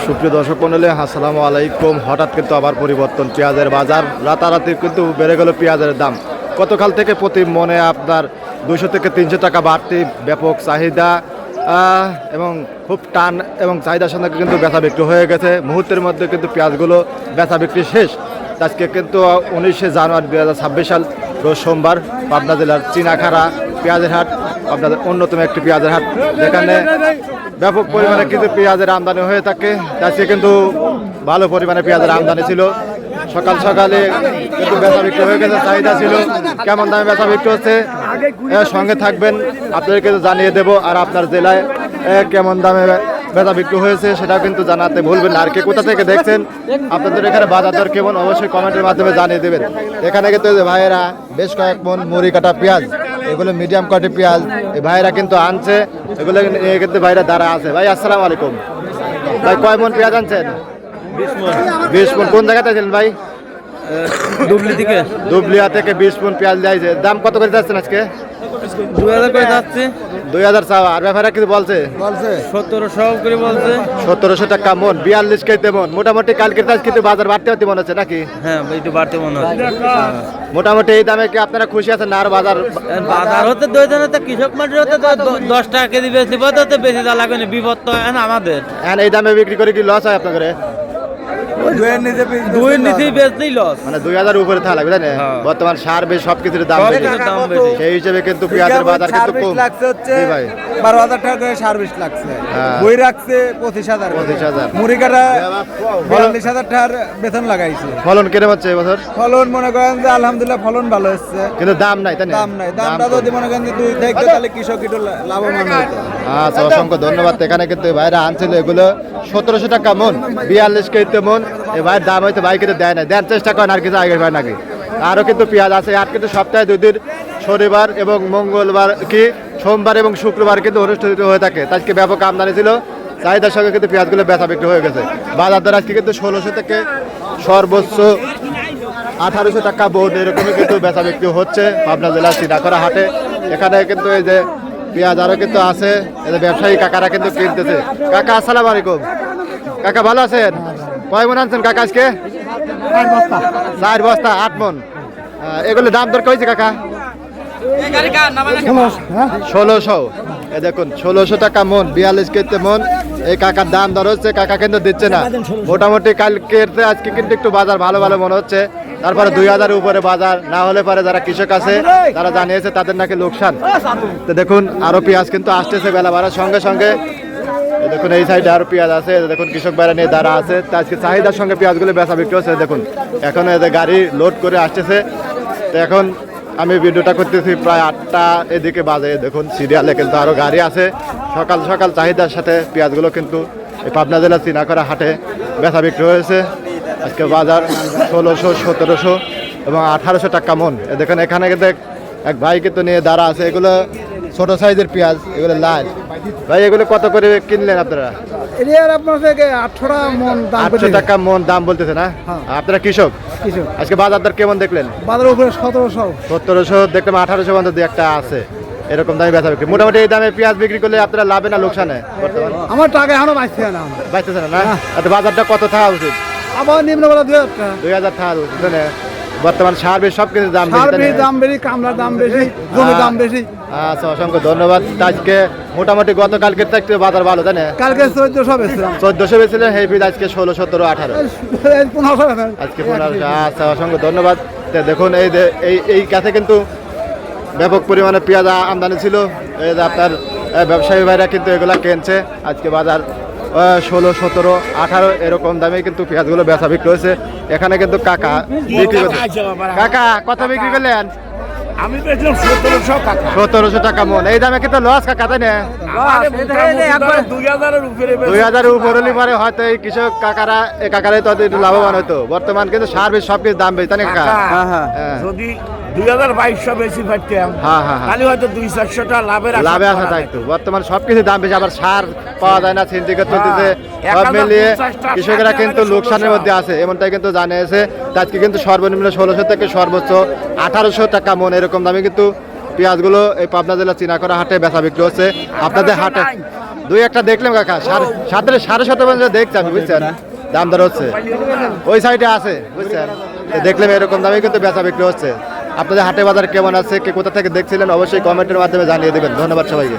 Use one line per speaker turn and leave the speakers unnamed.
সুপ্রিয় দর্শক মণ্ডলী, আসসালামু আলাইকুম। হঠাৎ কিন্তু আবার পরিবর্তন, পেঁয়াজের বাজার রাতারাতি কিন্তু বেড়ে গেল পেঁয়াজের দাম। গতকাল থেকে প্রতি মনে আপনার 200 থেকে 300 টাকা বাড়তি, ব্যাপক চাহিদা এবং খুব টান এবং চাহিদার সঙ্গে কিন্তু বেচা বিক্রি হয়ে গেছে। মুহূর্তের মধ্যে কিন্তু পেঁয়াজগুলো বেচা বিক্রি শেষ। আজকে কিন্তু 19শে জানুয়ারি 2026 সাল, রোজ সোমবার, পাবনা জেলার চিনাখাড়া পেঁয়াজের হাট আপনাদের অন্যতম একটি পেঁয়াজের হাট, যেখানে ব্যাপক পরিমাণে কিন্তু পেঁয়াজের আমদানি হয়ে থাকে। আজকে কিন্তু ভালো পরিমাণে পেঁয়াজের আমদানি ছিল। সকাল সকালে কিন্তু বেচা বিক্রি হয়ে গেছে, চাহিদা ছিল। কেমন দামে বেচা বিক্রি হচ্ছে সঙ্গে থাকবেন, আপনাদেরকে জানিয়ে দেব। আর আপনার জেলায় কেমন দামে বেচা বিক্রি হয়েছে সেটাও কিন্তু জানাতে ভুলবেন না। আর কে কোথা থেকে দেখছেন, আপনাদের এখানে বাজার দর কেমন অবশ্যই কমেন্টের মাধ্যমে জানিয়ে দেবেন। এখানে কিন্তু ভাইয়েরা বেশ কয়েক মন মুড়ি কাটা পেঁয়াজ, এগুলো মিডিয়াম কোয়ালিটি পেঁয়াজ এই ভাইরা কিন্তু আনছে। এগুলো নিয়ে কিন্তু ভাইরা দাঁড়া আছে। ভাই আসসালামু আলাইকুম। ভাই কয় মন পেঁয়াজ আনছেন? 20 মন। কোন জায়গাতে আছেন ভাই? দুবলিয়া থেকে 20 মন পেঁয়াজ যাইছে। দাম কত করে যাচ্ছেন আজকে?
2000 করে যাচ্ছে।
2000 চাওয়া। আর ব্যাপারে কিছু বলছে?
1700 করে বলছে।
1700 টাকা মন, 42 কেজি মন। মোটামুটি কালকে কিন্তু বাজার বাড়তে হতে মনে হচ্ছে নাকি?
হ্যাঁ, একটু বাড়তে মনে হচ্ছে।
মোটামুটি এই দামে কি আপনারা খুশি আছেন না? আর বাজার
হতে দইজনতে কৃষক মানুষ হতে 10 টাকা কেজি বেশি হতে বেশি দা লাগবে না, বিপদ তো আমাদের।
হ্যাঁ, এই দামে বিক্রি করে কি লস হয় আপনাদের?
দুই নিচেই বেচলেই লস,
মানে 2000 উপরে থাকা লাগবে, তাই না? বর্তমান সার বেশ সবকিছুর দাম বেশি। সেই হিসেবে কিন্তু পেঁয়াজের বাজার কিন্তু কম
হচ্ছে।
12,000
টাকা করে সার বেশ লাগছে। বই রাখছে 25,000।
25,000
মুড়ি কাটা 42,000 টাকার বেতন লাগাইছে।
ফলন কেমন হচ্ছে এবছর?
ফলন মনে করেন যে আলহামদুলিল্লাহ ফলন ভালো হচ্ছে,
কিন্তু দাম নাই, তাই না?
দাম নাই। দামটা যদি মনে করেন যে 2 থেকে তাহলে কৃষক একটু লাভবান হতো।
আচ্ছা, অসংখ্য ধন্যবাদ। এখানে কিন্তু ভাইরা আনছিল এগুলো 1700 টাকা মন, 42 কেজি মন। এই ভাইয়ের দাম হয়তো ভাই কিন্তু দেয় না, দেওয়ার চেষ্টা করেন আর কিছু আগের ভাই নাকি। আরও কিন্তু পেঁয়াজ আছে। আর কিন্তু সপ্তাহে 2 দিন, শনিবার এবং মঙ্গলবার কি সোমবার এবং শুক্রবার কিন্তু অনুষ্ঠিত হয়ে থাকে। আজকে ব্যাপক আমদানি ছিল, চাহিদার সঙ্গে কিন্তু পেঁয়াজগুলো বেচা বিক্রি হয়ে গেছে। বাজার দর আজকে কিন্তু 1600 থেকে সর্বোচ্চ 1800 টাকা বোন, এরকমই কিন্তু বেচা বিক্রি হচ্ছে পাবনা জেলার চিনাখাড়া হাটে। এখানে কিন্তু এই যে পেঁয়াজ আরও কিন্তু আছে, এই যে ব্যবসায়ী কাকারা কিন্তু কিনতেছে। কাকা আসসালামু আলাইকুম। কাকা ভালো আছেন? কয় মন আনছেন কাকা আজকে? 4 বস্তা 8 মন। এগুলো দাম দর হয়েছে কাকা? 1600। এই দেখুন 1600 টাকা মন, 42 কেজি মন। এই কাকার দাম দর হচ্ছে, কাকা কিন্তু দিচ্ছে না। মোটামুটি কালকের আজকে কিন্তু একটু বাজার ভালো ভালো মনে হচ্ছে। তারপরে 2000 উপরে বাজার না হলে পরে যারা কৃষক আছে তারা জানিয়েছে তাদের নাকি লোকসান। তো দেখুন আরো পেঁয়াজ কিন্তু আসতেছে বেলা বাড়ার সঙ্গে সঙ্গে। দেখুন এই সাইডে আরো পেঁয়াজ আছে, দেখুন কৃষক বাইরে নিয়ে দাঁড়া আছে। আজকে চাহিদার সঙ্গে পেঁয়াজগুলো বেচা বিক্রি হচ্ছে। দেখুন এখন এদের গাড়ি লোড করে আসতেছে। তো এখন আমি ভিডিওটা করতেছি প্রায় 8টা এদিকে বাজে। দেখুন সিরিয়ালে কিন্তু আরো গাড়ি আছে। সকাল সকাল চাহিদার সাথে পেঁয়াজগুলো কিন্তু এই পাবনা জেলার চিনাখাড়া হাটে বেচা বিক্রি হয়েছে। আজকে বাজার 1600, 1700 এবং 1800 টাকা মন। দেখুন এখানে কিন্তু এক ভাই কিন্তু নিয়ে দাঁড়া আছে। এগুলো ছোট সাইজের পেঁয়াজ, এগুলো লাল। ভাই এগুলো কত করে কিনলেন আপনারা?
আপনার থেকে 800 মন দাম,
800 টাকা মন দাম বলতেছে না? আপনারা কৃষক। আজকে বাজার দর কেমন দেখলেন?
বাজার উপরে 1700
দেখলাম। 1800 পর্যন্ত দু একটা আছে, এরকম দামে বেচা বিক্রি। মোটামুটি এই দামে পেঁয়াজ বিক্রি করলে আপনারা লাভে না লোকসানে?
আমার টাকা এখনো বাঁচছে না।
বাঁচতেছে না? আচ্ছা, বাজারটা কত থাকা উচিত?
আবার নিম্নবেলা
2000 থাকা উচিত। বর্তমান সার বেশ সবকিছুর দাম
বেশি, কামলার দাম বেশি, জমির দাম বেশি।
আচ্ছা, অসংখ্য ধন্যবাদ। আজকে মোটামুটি গতকালকে থেকে বাজার ভালো, তাই না?
কালকে 1400 বেচলাম।
1400 বেচছিলেন, এই পিস আজকে 16, 17, 18 আজকে 1500। আচ্ছা, অসংখ্য ধন্যবাদ। দেখুন এই কাছে কিন্তু ব্যাপক পরিমাণে পেঁয়াজ আমদানি ছিল। এই যে আপনার ব্যবসায়ী ভাইরা কিন্তু এগুলা কিনছে। আজকে বাজার 16, 17, 18 এরকম দামে কিন্তু পেঁয়াজগুলো বেচা বিক্রি হয়েছে। এখানে কিন্তু কাকা বিক্রি করছে। কাকা কত বিক্রি করলেন?
আমি পেয়েছিলাম 1700
টাকা মন। এই দামে কিন্তু লস কাকা, তাই না? 2000 উপরে পরে হয়তো এই কৃষক কাকারাই তো একটু লাভবান হতো। বর্তমান কিন্তু সার বেশ সবকিছু দাম বেশি, তাই না কাকা?
যদি 2200 বেশি পাইতাম তাহলে হয়তো 200-400 টাকা লাভে আসা
থাকতো। বর্তমান সবকিছু দাম বেশি, আবার সার পাওয়া যায় না, সিন্ডিকেট চলতেছে। সব মিলিয়ে কৃষকেরা কিন্তু লোকসানের মধ্যে আছে, এমনটাই কিন্তু জানিয়েছে। আজকে কিন্তু সর্বনিম্ন 1600 থেকে সর্বোচ্চ 1800 টাকা মন এরকম দামে কিন্তু পেঁয়াজগুলো এই পাবনা জেলার চিনাখাড়া হাটে বেচা বিক্রি হচ্ছে। আপনাদের হাটে দুই একটা দেখলাম কাকা সাড়ে 17 দেখছি আমি বুঝছেন দাম দর হচ্ছে ওই সাইডে আছে বুঝছেন তো দেখলাম এরকম দামে কিন্তু বেচা বিক্রি হচ্ছে। আপনাদের হাটে বাজার কেমন আছে কে কোথা থেকে দেখছিলেন অবশ্যই কমেন্টের মাধ্যমে জানিয়ে দেবেন। ধন্যবাদ সবাইকে।